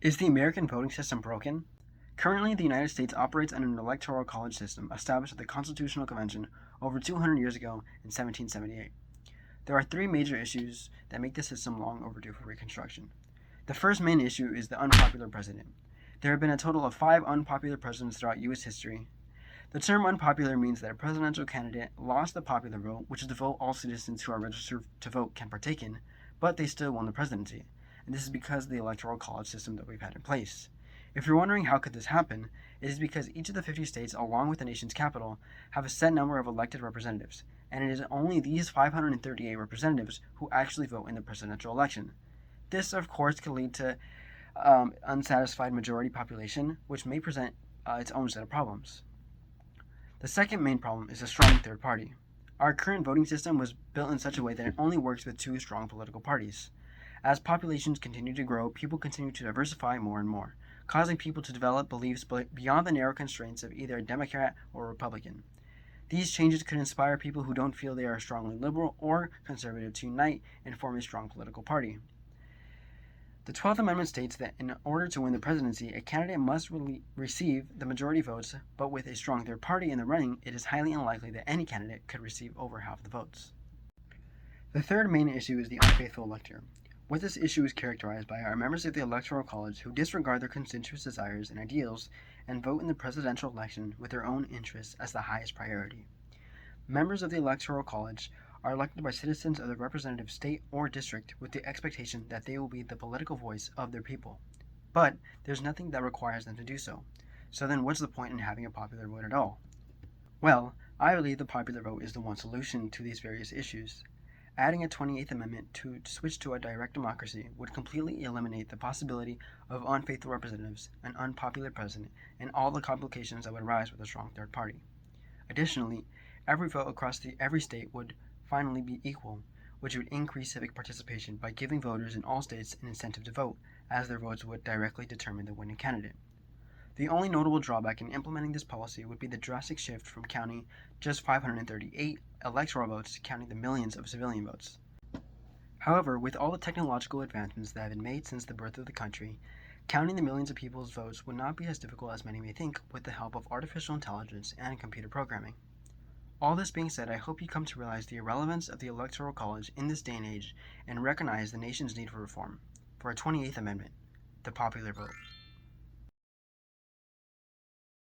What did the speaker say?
Is the American voting system broken? Currently, the United States operates under an electoral college system established at the Constitutional Convention over 200 years ago in 1778. There are three major issues that make the system long overdue for reconstruction. The first main issue is the unpopular president. There have been a total of 5 unpopular presidents throughout U.S. history. The term unpopular means that a presidential candidate lost the popular vote, which is the vote all citizens who are registered to vote can partake in, but they still won the presidency. And this is because of the electoral college system that we've had in place. If you're wondering how could this happen, it is because each of the 50 states, along with the nation's capital, have a set number of elected representatives, and it is only these 538 representatives who actually vote in the presidential election. This, of course, can lead to unsatisfied majority population, which may present its own set of problems. The second main problem is a strong third party. Our current voting system was built in such a way that it only works with 2 strong political parties. As populations continue to grow, people continue to diversify more and more, causing people to develop beliefs beyond the narrow constraints of either a Democrat or a Republican. These changes could inspire people who don't feel they are strongly liberal or conservative to unite and form a strong political party. The 12th Amendment states that in order to win the presidency, a candidate must receive the majority votes, but with a strong third party in the running, it is highly unlikely that any candidate could receive over half the votes. The third main issue is the unfaithful elector. What this issue is characterized by are members of the Electoral College who disregard their constituents' desires and ideals and vote in the presidential election with their own interests as the highest priority. Members of the Electoral College are elected by citizens of the representative state or district with the expectation that they will be the political voice of their people. But there's nothing that requires them to do so. So then what's the point in having a popular vote at all? Well, I believe the popular vote is the one solution to these various issues. Adding a 28th Amendment to switch to a direct democracy would completely eliminate the possibility of unfaithful representatives, an unpopular president, and all the complications that would arise with a strong third party. Additionally, every vote across every state would finally be equal, which would increase civic participation by giving voters in all states an incentive to vote, as their votes would directly determine the winning candidate. The only notable drawback in implementing this policy would be the drastic shift from counting just 538 electoral votes to counting the millions of civilian votes. However, with all the technological advancements that have been made since the birth of the country, counting the millions of people's votes would not be as difficult as many may think with the help of artificial intelligence and computer programming. All this being said, I hope you come to realize the irrelevance of the Electoral College in this day and age and recognize the nation's need for reform, for a 28th Amendment, the popular vote.